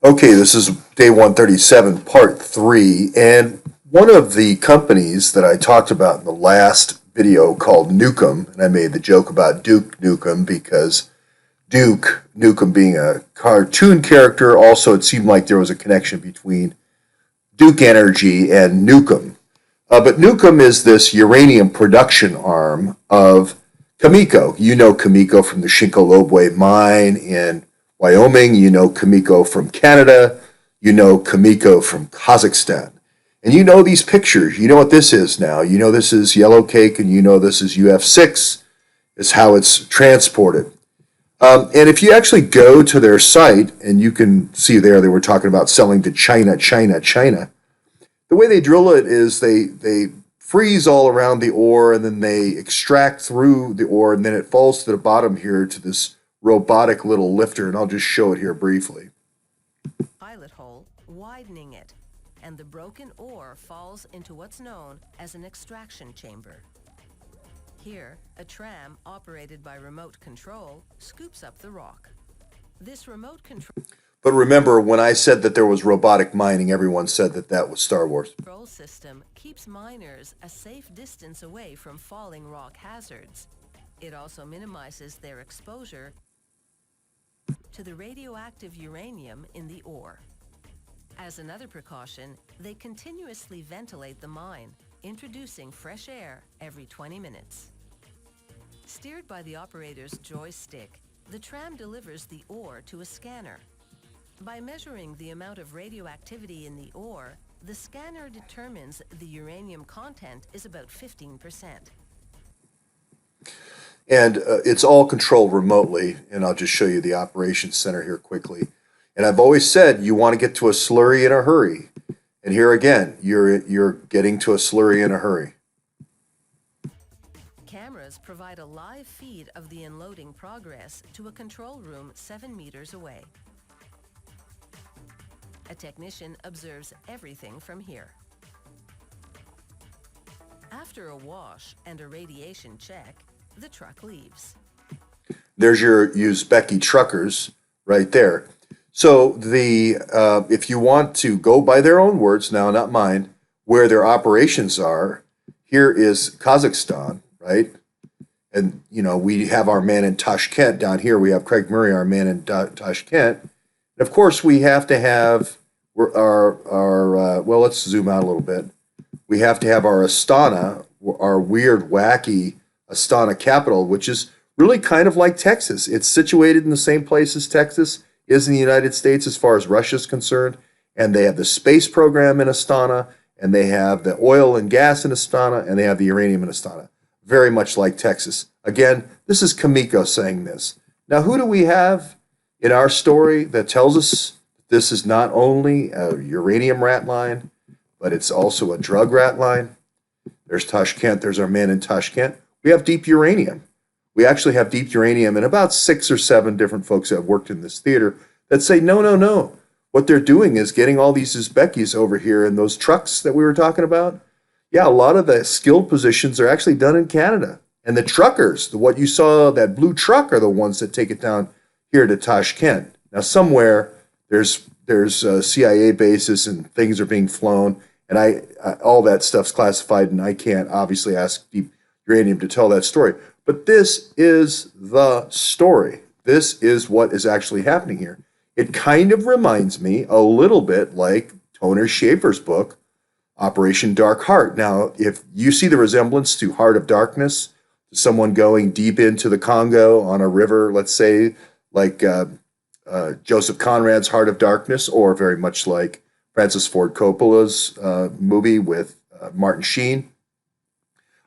Okay, this is day 137, part 3, and one of the companies that I talked about in the last video called Nukem, and I made the joke about Duke Nukem because Duke Nukem being a cartoon character, also it seemed like there was a connection between Duke Energy and Nukem. But Nukem is this uranium production arm of Cameco. You know Cameco from the Shinkolobwe mine in Wyoming. You know Cameco from Canada. You know Cameco from Kazakhstan. And you know these pictures. You know what this is now. You know this is YellowCake and you know this is UF6. Is how it's transported. And if you actually go to their site, and you can see there they were talking about selling to China. The way they drill it is they freeze all around the ore and then they extract through the ore and then it falls to the bottom here to this robotic little lifter, and I'll just show it here briefly. Pilot hole, widening it, and the broken ore falls into what's known as an extraction chamber. Here, a tram operated by remote control scoops up the rock. This remote control But remember, when I said that there was robotic mining, everyone said that that was Star Wars. control system keeps miners a safe distance away from falling rock hazards. It also minimizes their exposure to the radioactive uranium in the ore. As another precaution, they continuously ventilate the mine, introducing fresh air every 20 minutes. Steered by the operator's joystick, the tram delivers the ore to a scanner. By measuring the amount of radioactivity in the ore, the scanner determines the uranium content is about 15%. And it's all controlled remotely, and I'll just show you the operations center here quickly. And I've always said you want to get to a slurry in a hurry. And here again, you're getting to a slurry in a hurry. Cameras provide a live feed of the unloading progress to a control room 7 meters away. A technician observes everything from here. After a wash and a radiation check, the truck leaves. There's your Uzbeki truckers right there. So if you want to go by their own words, now not mine, where their operations are, here is Kazakhstan, right? And, you know, we have our man in Tashkent down here. We have Craig Murray, our man in Tashkent. And of course, we have to have well, let's zoom out a little bit. We have to have our Astana, our weird, wacky Astana capital, which is really kind of like Texas. It's situated in the same place as Texas is in the United States as far as Russia's concerned. And they have the space program in Astana, and they have the oil and gas in Astana, and they have the uranium in Astana. Very much like Texas. Again, this is Cameco saying this. Now, who do we have in our story that tells us this is not only a uranium rat line, but it's also a drug rat line? There's Tashkent. There's our man in Tashkent. We have deep uranium. We actually have deep uranium, and about 6 or 7 different folks that have worked in this theater that say, no. What they're doing is getting all these Uzbekis over here in those trucks that we were talking about. Yeah, a lot of the skilled positions are actually done in Canada. And the truckers, what you saw, that blue truck, are the ones that take it down here to Tashkent. Now, somewhere there's CIA bases and things are being flown, and I all that stuff's classified, and I can't obviously ask Deep Uranium to tell that story. But this is the story. This is what is actually happening here. It kind of reminds me a little bit like Toner Schaefer's book, Operation Dark Heart. Now, if you see the resemblance to Heart of Darkness, someone going deep into the Congo on a river, let's say, like Joseph Conrad's Heart of Darkness, or very much like Francis Ford Coppola's movie with Martin Sheen,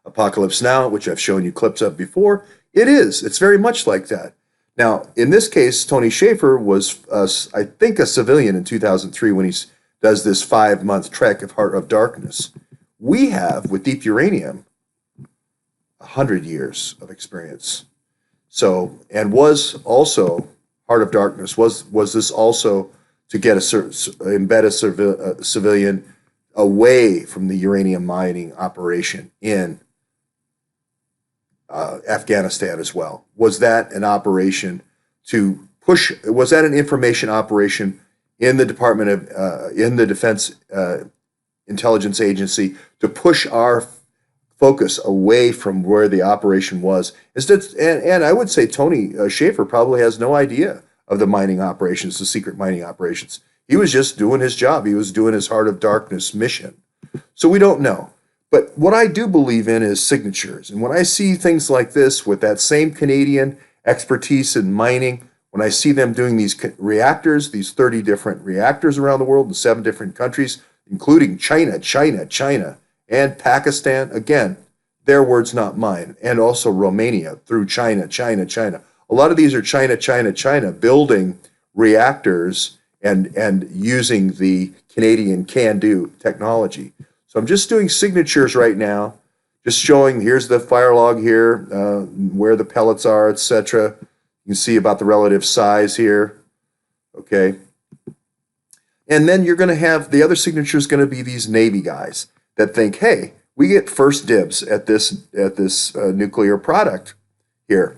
Apocalypse Now, which I've shown you clips of before. It's very much like that. Now, in this case, Tony Schaefer was, I think, a civilian in 2003 when he does this 5-month trek of Heart of Darkness. We have, with Deep Uranium, 100 years of experience. So, and was also Heart of Darkness, was this also to get embed a civilian away from the uranium mining operation in Afghanistan as well? Was that an operation to push, was that an information operation in the Department of in the Defense Intelligence Agency to push our focus away from where the operation was. And I would say Tony Schaefer probably has no idea of the mining operations, the secret mining operations. He was just doing his job. He was doing his Heart of Darkness mission. So we don't know. But what I do believe in is signatures. And when I see things like this with that same Canadian expertise in mining, when I see them doing these reactors, these 30 different reactors around the world in 7 different countries, including China, and Pakistan, again, their words, not mine, and also Romania through China. A lot of these are China, building reactors and using the Canadian can-do technology. So I'm just doing signatures right now, just showing, here's the fire log here, where the pellets are, etc. You can see about the relative size here, okay? And then you're going to have, the other signature is going to be these Navy guys that think, hey, we get first dibs at this nuclear product here.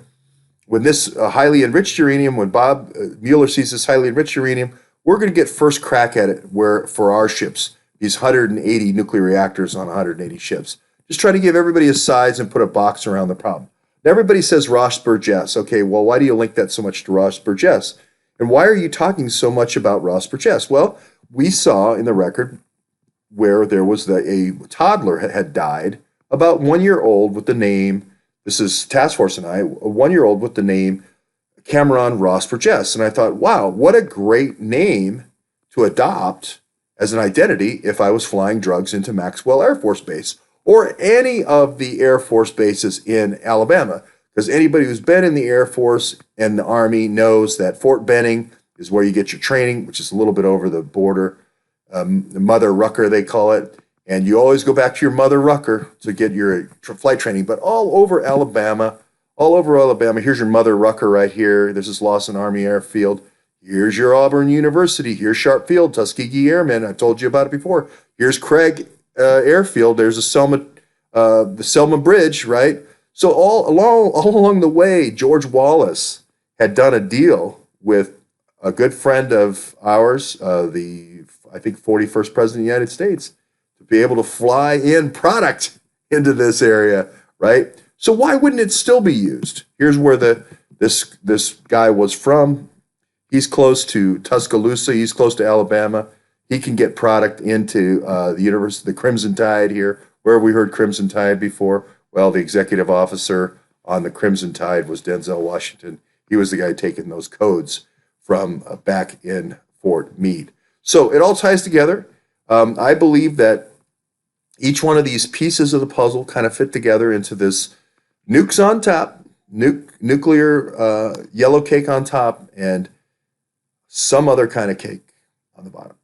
When this highly enriched uranium, when Bob Mueller sees this highly enriched uranium, we're going to get first crack at it for our ships, these 180 nuclear reactors on 180 ships. Just try to give everybody a size and put a box around the problem. Now everybody says Ross Burgess. Okay, well, why do you link that so much to Ross Burgess? And why are you talking so much about Ross Burgess? Well, we saw in the record where there was a toddler had died, about 1 year old, with the name, this is Task Force and I, a 1 year old with the name Cameron Ross Burgess. And I thought, wow, what a great name to adopt as an identity if I was flying drugs into Maxwell Air Force Base or any of the Air Force bases in Alabama. Because anybody who's been in the Air Force and the Army knows that Fort Benning is where you get your training, which is a little bit over the border. Mother Rucker, they call it. And you always go back to your Mother Rucker to get your flight training. But all over Alabama, here's your Mother Rucker right here. This is Lawson Army Airfield. Here's your Auburn University. Here's Sharp Field, Tuskegee Airmen. I told you about it before. Here's Craig Airfield. There's the Selma Bridge, right? So all along the way, George Wallace had done a deal with a good friend of ours, I think 41st President of the United States, to be able to fly in product into this area, right? So why wouldn't it still be used? Here's where this guy was from. He's close to Tuscaloosa. He's close to Alabama. He can get product into the University, the Crimson Tide here. Where have we heard Crimson Tide before? Well, the executive officer on the Crimson Tide was Denzel Washington. He was the guy taking those codes from back in Fort Meade. So it all ties together. I believe that each one of these pieces of the puzzle kind of fit together into this nukes on top, nuclear yellow cake on top, and some other kind of cake on the bottom.